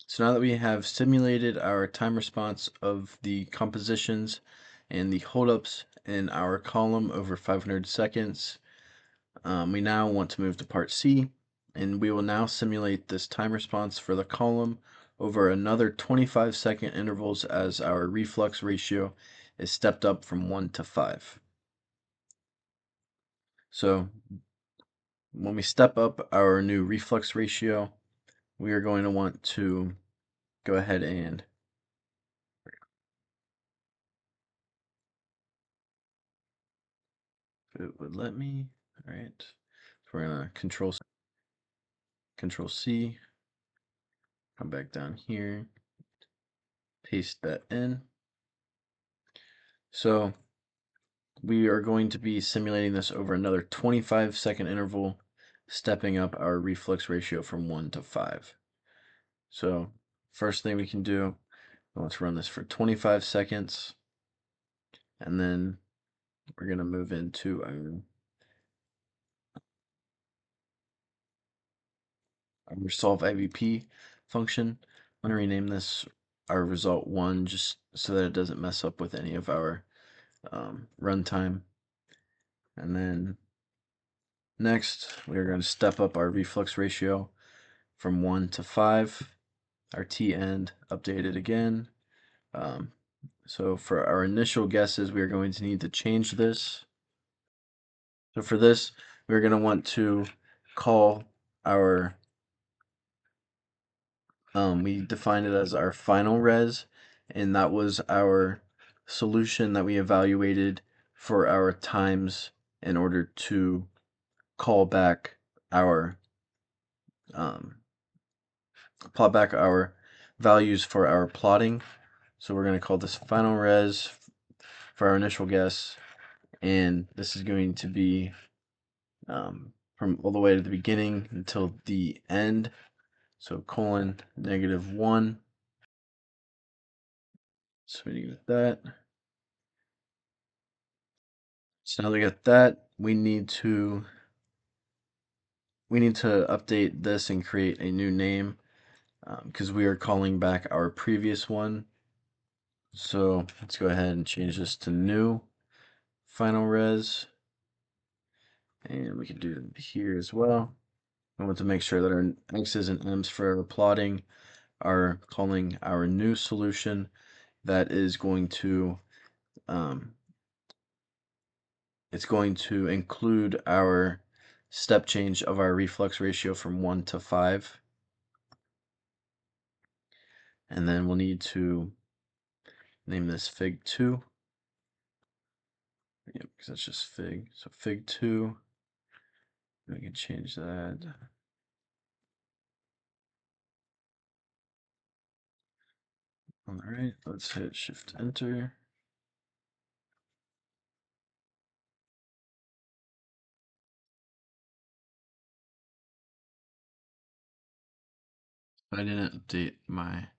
So now that we have simulated our time response of the compositions and the holdups in our column over 500 seconds, we now want to move to part C, and we will now simulate this time response for the column over another 25-second intervals as our reflux ratio is stepped up from 1 to 5. So when we step up our new reflux ratio, we are going to want to go ahead and if it would let me. All right, so we're gonna control C, come back down here, paste that in. So we are going to be simulating this over another 25-second interval, stepping up our reflux ratio from 1 to 5. So first thing we can do, let's run this for 25 seconds, and then we're going to move into our resolve IVP function. I'm going to rename this our result 1 just so that it doesn't mess up with any of our runtime. And then next, we are going to step up our reflux ratio from 1 to 5. Our T end updated again. So for our initial guesses, we are going to need to change this. So for this, we're going to want to call our, we defined it as our final res, and that was our solution that we evaluated for our times in order to call back our plot back our values for our plotting. So we're going to call this final res for our initial guess, and this is going to be from all the way to the beginning until the end. So colon -1. So we get that. So now that we got that, we need to update this and create a new name because we are calling back our previous one. So let's go ahead and change this to new final res, and we can do it here as well. I want to make sure that our x's and m's for our plotting are calling our new solution that is going to it's going to include our step change of our reflux ratio from 1 to 5. And then we'll need to name this Fig 2. Yep, because that's just Fig. So Fig 2. We can change that. All right, let's hit Shift Enter. I didn't update my.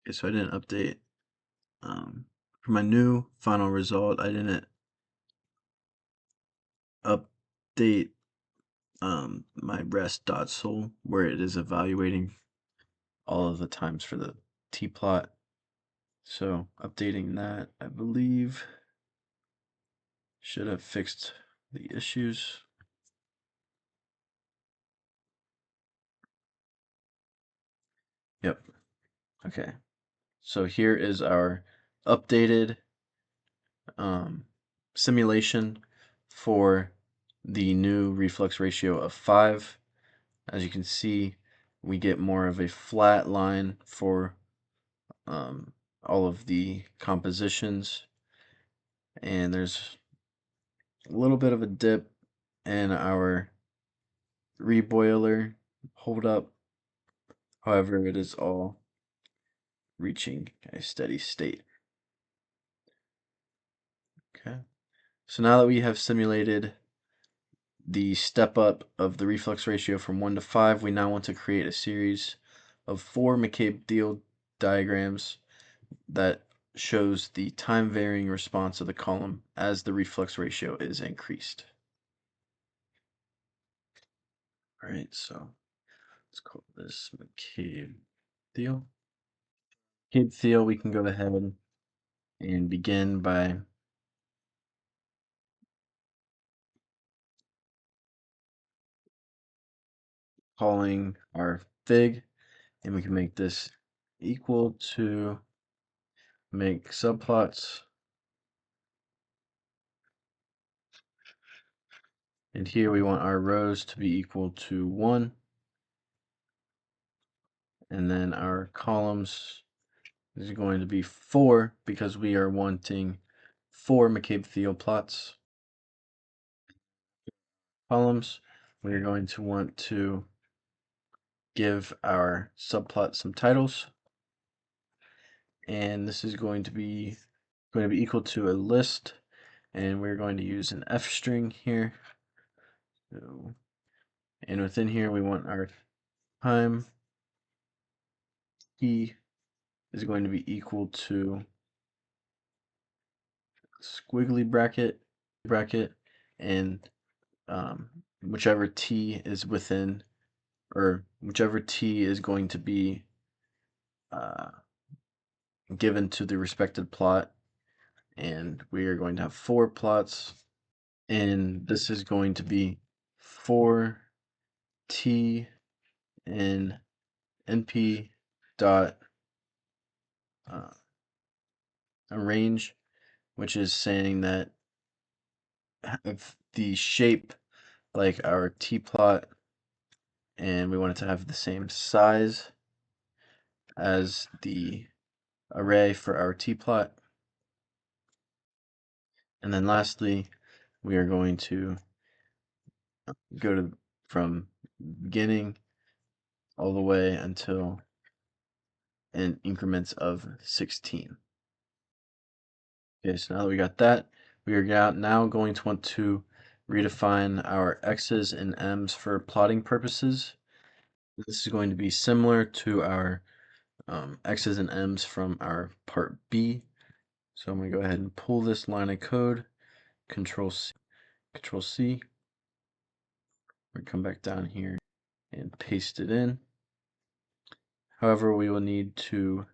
Okay, so I didn't update for my new final result. I didn't update my rest.sol where it is evaluating all of the times for the t-plot. So updating that, I believe, should have fixed the issues. Yep. Okay. So here is our updated simulation for the new reflux ratio of 5. As you can see, we get more of a flat line for all of the compositions, and there's a little bit of a dip in our reboiler hold up. However, it is all reaching a steady state. Okay, so now that we have simulated the step up of the reflux ratio from 1 to 5, we now want to create a series of 4 McCabe-Thiele diagrams that shows the time varying response of the column as the reflux ratio is increased. All right, so let's call this McCabe-Thiele. McCabe-Thiele, we can go ahead and begin by calling our fig, and we can make this equal to make subplots. And here we want our rows to be equal to 1. And then our columns is going to be 4 because we are wanting 4 McCabe-Thiele plots. Columns, we're going to want to give our subplot some titles. And this is going to be equal to a list, and we're going to use an F string here. So, and within here we want our time t is going to be equal to squiggly bracket, and whichever t is within, or whichever t is going to be given to the respected plot, and we are going to have 4 plots, and this is going to be 4 t in np dot arrange, which is saying that if the shape like our t plot, and we want it to have the same size as the array for our t plot. And then lastly, we are going to go to from beginning all the way until in increments of 16. Okay, so now that we got that, we are now going to want to redefine our x's and m's for plotting purposes. This is going to be similar to our x's and m's from our part B. So I'm going to go ahead and pull this line of code, Control C. We come back down here and paste it in. However, we will need to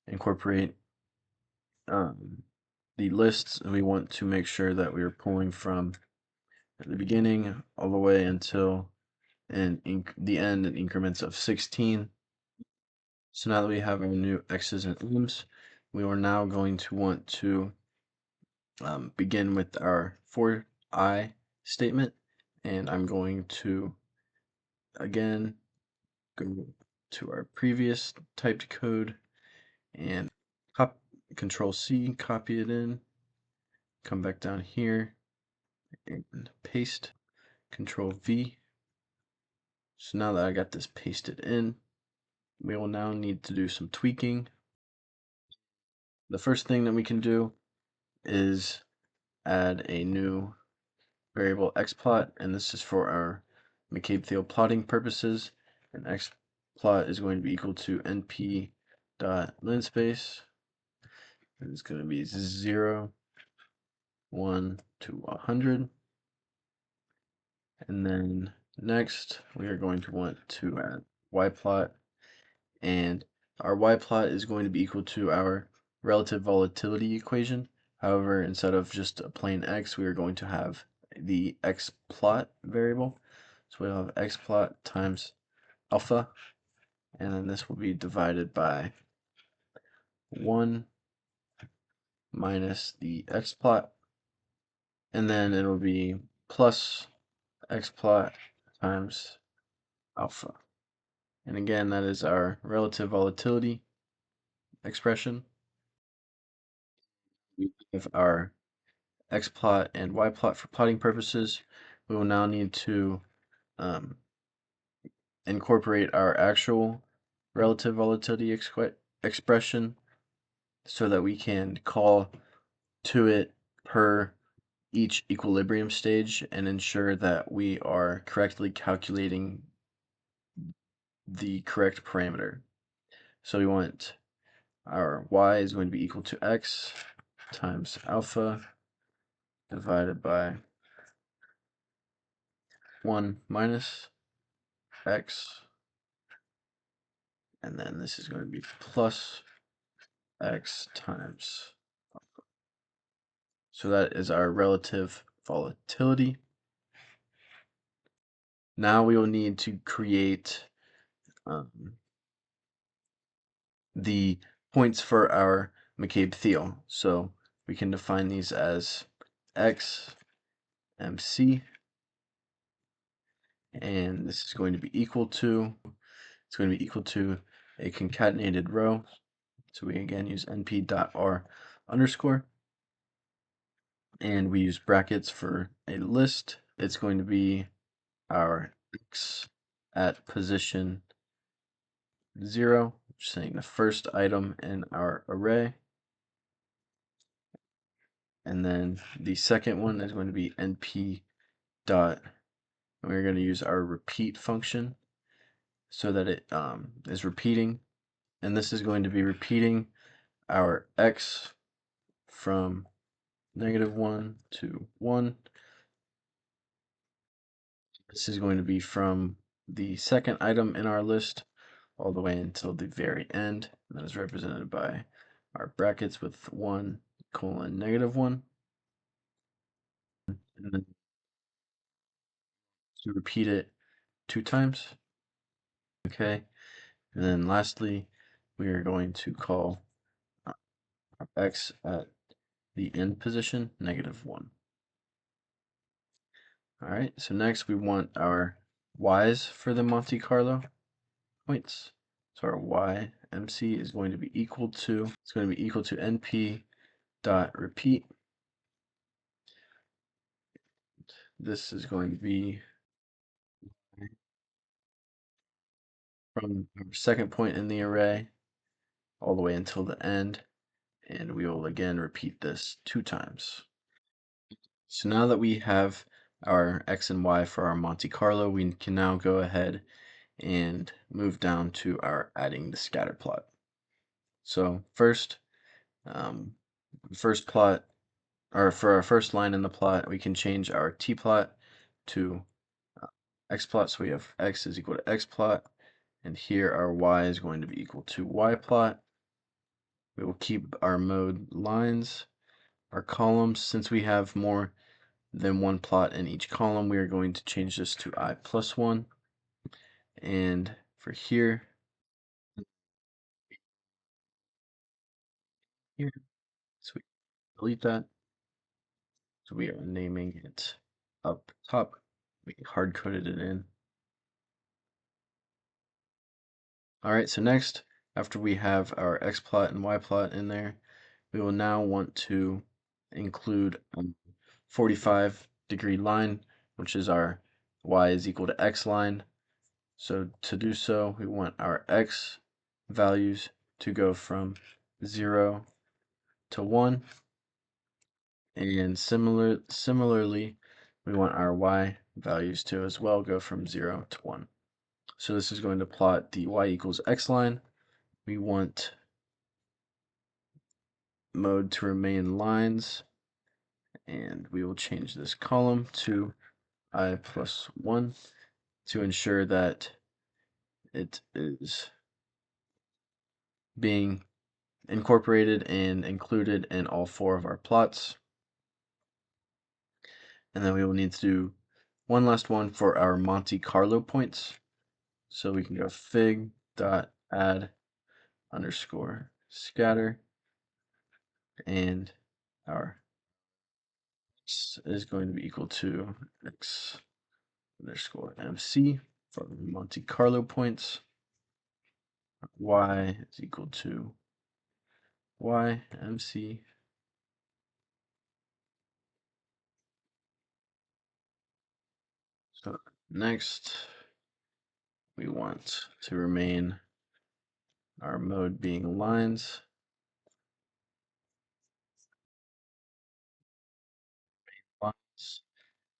incorporate the lists, and we want to make sure that we are pulling from the beginning all the way until the end in increments of 16. So now that we have our new x's and m's, we are now going to want to begin with our for I statement, and I'm going to again go to our previous typed code and Control C, copy it in, come back down here and paste, Control V. So now that I got this pasted in, we will now need to do some tweaking. The first thing that we can do is add a new variable xplot, and this is for our McCabe-Thiele plotting purposes. And xplot is going to be equal to np dot linspace. It's going to be 0, 1 to 100. And then next, we are going to want to add yplot, and our yplot is going to be equal to our relative volatility equation. However, instead of just a plain x, we are going to have the xplot variable. So we'll have xplot times alpha, and then this will be divided by 1 minus the xplot, and then it'll be plus xplot times alpha. And again, that is our relative volatility expression. We have our xplot and yplot for plotting purposes. We will now need to incorporate our actual relative volatility expression so that we can call to it per each equilibrium stage and ensure that we are correctly calculating the correct parameter. So we want our y is going to be equal to x times alpha divided by 1 minus x, and then this is going to be plus x times. So that is our relative volatility. Now we will need to create the points for our McCabe-Thiele. So we can define these as x MC, and this is going to be equal to, it's going to be equal to a concatenated row. So we again use np.r underscore, and we use brackets for a list. It's going to be our x at position 0, saying the first item in our array. And then the second one is going to be np dot, and we're going to use our repeat function so that it is repeating. And this is going to be repeating our x from -1 to 1. This is going to be from the second item in our list all the way until the very end. And that is represented by our brackets with 1 colon -1. And then to repeat it 2 times. Okay. And then lastly, we are going to call our x at the end position -1. All right, so next we want our y's for the Monte Carlo points. So our y MC is going to be equal to, it's going to be equal to np dot repeat. This is going to be from our second point in the array all the way until the end, and we will again repeat this 2 times. So now that we have our x and y for our Monte Carlo, we can now go ahead and move down to our adding the scatter plot. So first plot, or for our first line in the plot, we can change our t plot to x plot. So we have x is equal to x plot, and here our y is going to be equal to y plot. We will keep our mode lines. Our columns, since we have more than one plot in each column, we are going to change this to I plus 1. And for here, so we delete that. So we are naming it up top. We hard coded it in. All right, so next, after we have our x plot and y plot in there, we will now want to include a 45-degree line, which is our y is equal to x line. So to do so, we want our x values to go from 0 to 1, and similarly, we want our y values to as well go from 0 to 1. So this is going to plot the y equals x line. We want mode to remain lines, and we will change this column to I plus 1 to ensure that it is being incorporated and included in all 4 of our plots. And then we will need to do one last one for our Monte Carlo points. So we can go fig dot add underscore scatter, and our x is going to be equal to x underscore MC for Monte Carlo points. Y is equal to y MC. So next, we want to remain our mode being lines. Lines.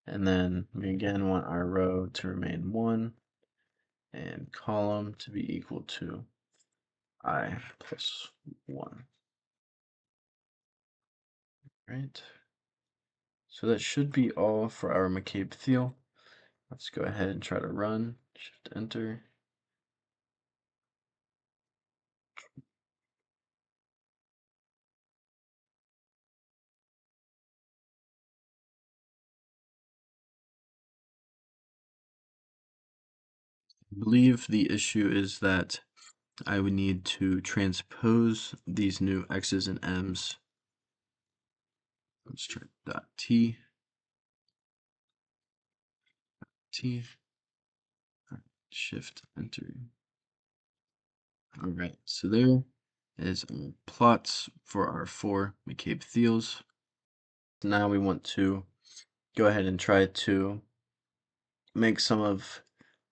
And then we again want our row to remain 1 and column to be equal to I plus 1. Right. So that should be all for our McCabe-Thiele. Let's go ahead and try to run. Shift enter. I believe the issue is that I would need to transpose these new x's and m's. Let's try .t. T. Shift enter. All right, so there is plots for our 4 McCabe-Thieles. Now we want to go ahead and try to make some of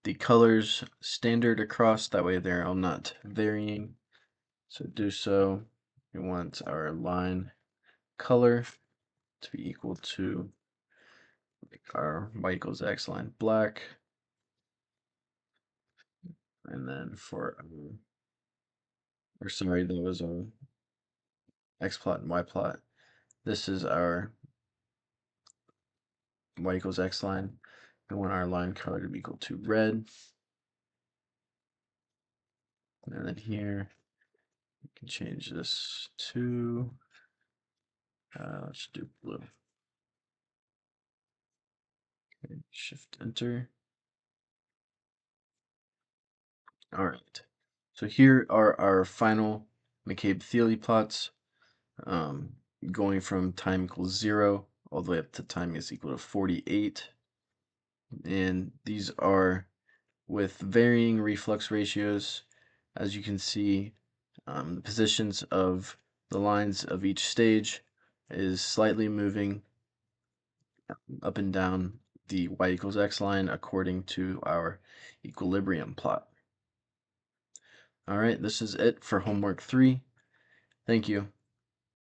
the colors standard across, that way they're all not varying. So to do so, we want our line color to be equal to our y equals x line black. And then for or sorry, that was a x plot and y plot. This is our y equals x line. We want our line color to be equal to red. And then here we can change this to let's do blue. Okay, shift enter. All right. So here are our final McCabe-Thiele plots, going from time equals 0 all the way up to time is equal to 48. And these are with varying reflux ratios. As you can see, the positions of the lines of each stage is slightly moving up and down the y equals x line according to our equilibrium plot. All right, this is it for homework 3. Thank you.